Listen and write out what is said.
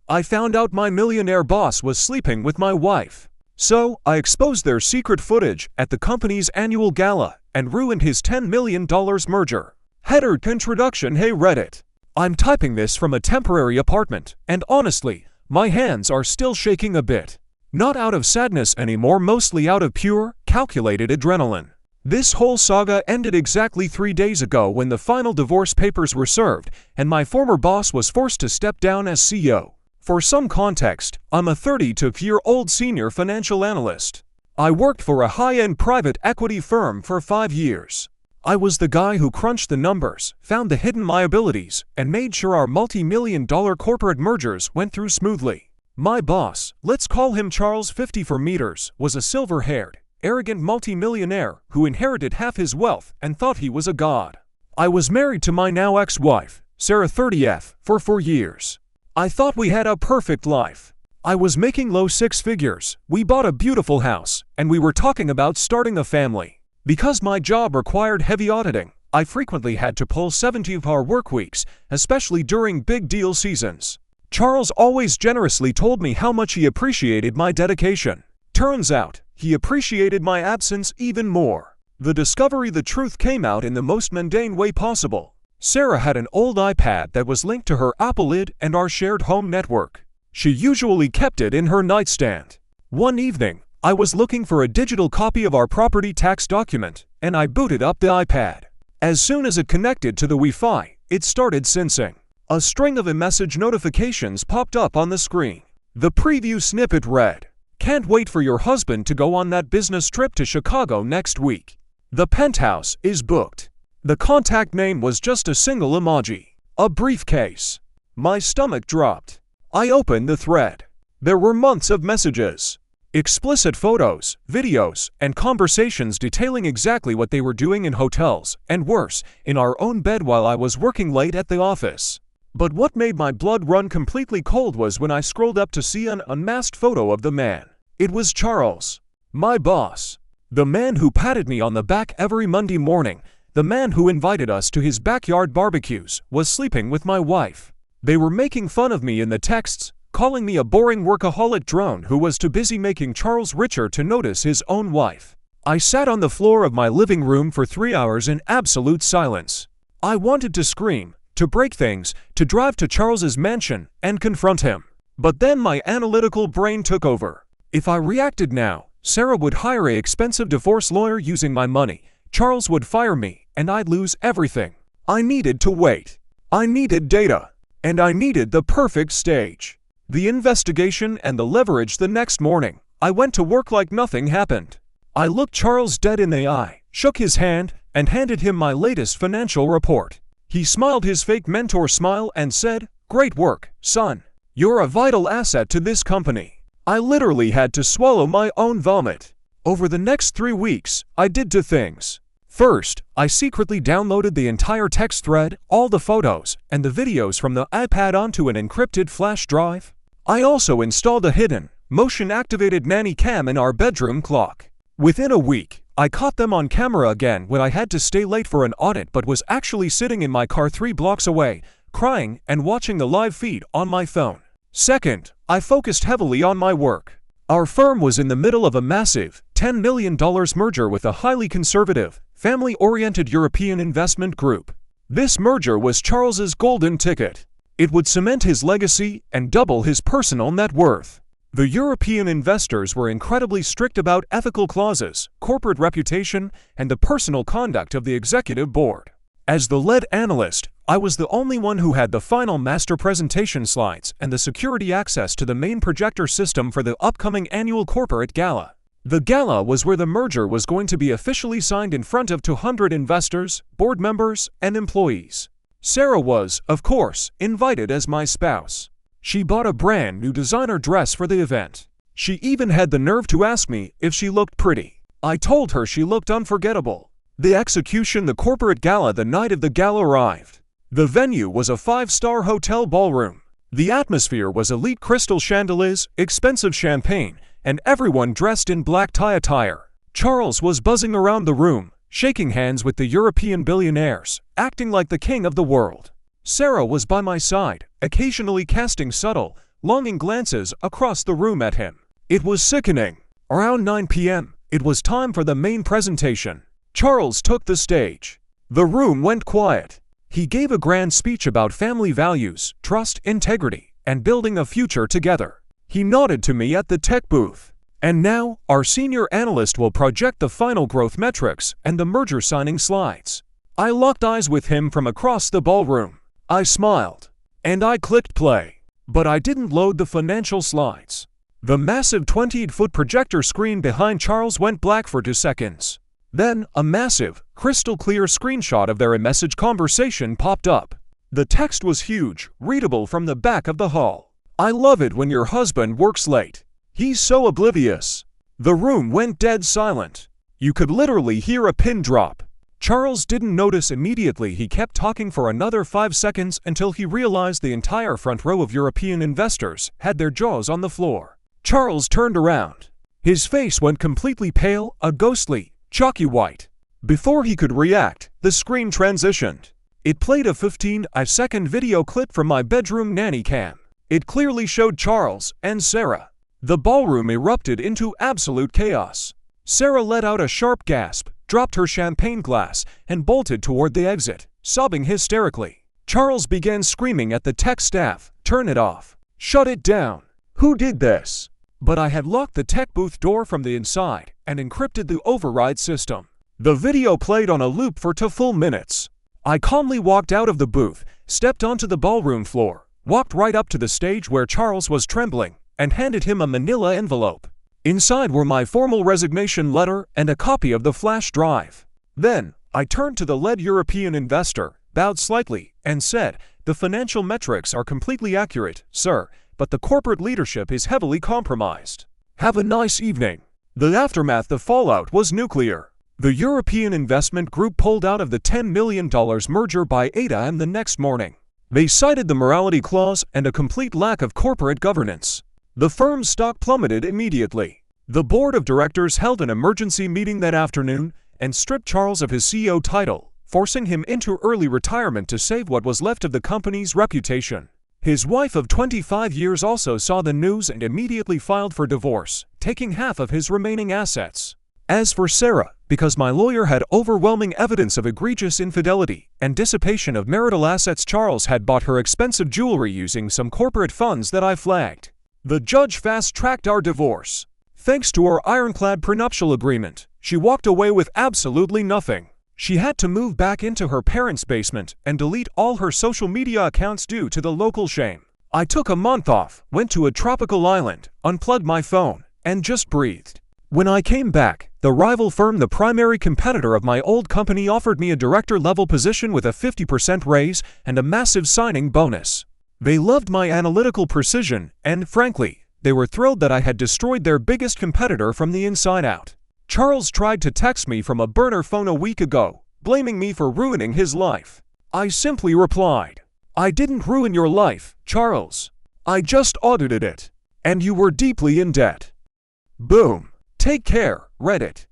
I found out my millionaire boss was sleeping with my wife. So, I exposed their secret footage at the company's annual gala and ruined his $10 million merger. Header introduction. Hey Reddit. I'm typing this from a temporary apartment, and honestly, my hands are still shaking a bit. Not out of sadness anymore, mostly out of pure, calculated adrenaline. This whole saga ended exactly 3 days ago when the final divorce papers were served, and my former boss was forced to step down as CEO. For some context, I'm a 32-year-old senior financial analyst. I worked for a high-end private equity firm for 5 years. I was the guy who crunched the numbers, found the hidden liabilities, and made sure our multi-million-dollar corporate mergers went through smoothly. My boss, let's call him Charles 50 for meters, was a silver-haired, arrogant multi-millionaire who inherited half his wealth and thought he was a god. I was married to my now ex-wife, Sarah 30F, for 4 years. I thought we had a perfect life. I was making low 6 figures, we bought a beautiful house, and we were talking about starting a family. Because my job required heavy auditing, I frequently had to pull 70-hour work weeks, especially during big deal seasons. Charles always generously told me how much he appreciated my dedication. Turns out, he appreciated my absence even more. The truth came out in the most mundane way possible. Sarah had an old iPad that was linked to her Apple ID and our shared home network. She usually kept it in her nightstand. One evening, I was looking for a digital copy of our property tax document, and I booted up the iPad. As soon as it connected to the Wi-Fi, it started sensing. A string of message notifications popped up on the screen. The preview snippet read, "Can't wait for your husband to go on that business trip to Chicago next week. The penthouse is booked." The contact name was just a single emoji. A briefcase. My stomach dropped. I opened the thread. There were months of messages. Explicit photos, videos, and conversations detailing exactly what they were doing in hotels, and worse, in our own bed while I was working late at the office. But what made my blood run completely cold was when I scrolled up to see an unmasked photo of the man. It was Charles. My boss. The man who patted me on the back every Monday morning, the man who invited us to his backyard barbecues, was sleeping with my wife. They were making fun of me in the texts, calling me a boring workaholic drone who was too busy making Charles richer to notice his own wife. I sat on the floor of my living room for 3 hours in absolute silence. I wanted to scream, to break things, to drive to Charles's mansion and confront him. But then my analytical brain took over. If I reacted now, Sarah would hire an expensive divorce lawyer using my money, Charles would fire me, and I'd lose everything. I needed to wait. I needed data. And I needed the perfect stage. The investigation and the leverage. The next morning, I went to work like nothing happened. I looked Charles dead in the eye, shook his hand, and handed him my latest financial report. He smiled his fake mentor smile and said, "Great work, son. You're a vital asset to this company." I literally had to swallow my own vomit. Over the next 3 weeks, I did 2 things. First, I secretly downloaded the entire text thread, all the photos, and the videos from the iPad onto an encrypted flash drive. I also installed a hidden, motion-activated nanny cam in our bedroom clock. Within a week, I caught them on camera again when I had to stay late for an audit but was actually sitting in my car 3 blocks away, crying and watching the live feed on my phone. Second, I focused heavily on my work. Our firm was in the middle of a massive, $10 million merger with a highly conservative, family-oriented European investment group. This merger was Charles's golden ticket. It would cement his legacy and double his personal net worth. The European investors were incredibly strict about ethical clauses, corporate reputation, and the personal conduct of the executive board. As the lead analyst, I was the only one who had the final master presentation slides and the security access to the main projector system for the upcoming annual corporate gala. The gala was where the merger was going to be officially signed in front of 200 investors, board members, and employees. Sarah was, of course, invited as my spouse. She bought a brand new designer dress for the event. She even had the nerve to ask me if she looked pretty. I told her she looked unforgettable. The execution. The corporate gala. The night of the gala arrived. The venue was a 5-star hotel ballroom. The atmosphere was elite crystal chandeliers, expensive champagne, and everyone dressed in black tie attire. Charles was buzzing around the room, shaking hands with the European billionaires, acting like the king of the world. Sarah was by my side, occasionally casting subtle, longing glances across the room at him. It was sickening. Around 9 p.m., it was time for the main presentation. Charles took the stage. The room went quiet. He gave a grand speech about family values, trust, integrity, and building a future together. He nodded to me at the tech booth. And now, our senior analyst will project the final growth metrics and the merger signing slides. I locked eyes with him from across the ballroom. I smiled. And I clicked play. But I didn't load the financial slides. The massive 28-foot projector screen behind Charles went black for 2 seconds. Then, a massive, crystal-clear screenshot of their message conversation popped up. The text was huge, readable from the back of the hall. "I love it when your husband works late. He's so oblivious." The room went dead silent. You could literally hear a pin drop. Charles didn't notice immediately. He kept talking for another 5 seconds until he realized the entire front row of European investors had their jaws on the floor. Charles turned around. His face went completely pale, a ghostly, chalky white. Before he could react, the screen transitioned. It played a 15-second video clip from my bedroom nanny cam. It clearly showed Charles and Sarah. The ballroom erupted into absolute chaos. Sarah let out a sharp gasp, dropped her champagne glass, and bolted toward the exit, sobbing hysterically. Charles began screaming at the tech staff, "Turn it off. Shut it down. Who did this?" But I had locked the tech booth door from the inside and encrypted the override system. The video played on a loop for 2 full minutes. I calmly walked out of the booth, stepped onto the ballroom floor, walked right up to the stage where Charles was trembling, and handed him a manila envelope. Inside were my formal resignation letter and a copy of the flash drive. Then, I turned to the lead European investor, bowed slightly, and said, "The financial metrics are completely accurate, sir, but the corporate leadership is heavily compromised. Have a nice evening." The aftermath, the fallout, was nuclear. The European investment group pulled out of the $10 million merger by 8 a.m. the next morning. They cited the morality clause and a complete lack of corporate governance. The firm's stock plummeted immediately. The board of directors held an emergency meeting that afternoon and stripped Charles of his CEO title, forcing him into early retirement to save what was left of the company's reputation. His wife of 25 years also saw the news and immediately filed for divorce, taking half of his remaining assets. As for Sarah, because my lawyer had overwhelming evidence of egregious infidelity and dissipation of marital assets, Charles had bought her expensive jewelry using some corporate funds that I flagged. The judge fast-tracked our divorce. Thanks to our ironclad prenuptial agreement, she walked away with absolutely nothing. She had to move back into her parents' basement and delete all her social media accounts due to the local shame. I took a month off, went to a tropical island, unplugged my phone, and just breathed. When I came back, the rival firm, the primary competitor of my old company, offered me a director-level position with a 50% raise and a massive signing bonus. They loved my analytical precision, and frankly, they were thrilled that I had destroyed their biggest competitor from the inside out. Charles tried to text me from a burner phone a week ago, blaming me for ruining his life. I simply replied, "I didn't ruin your life, Charles. I just audited it. And you were deeply in debt." Boom. Take care, Reddit.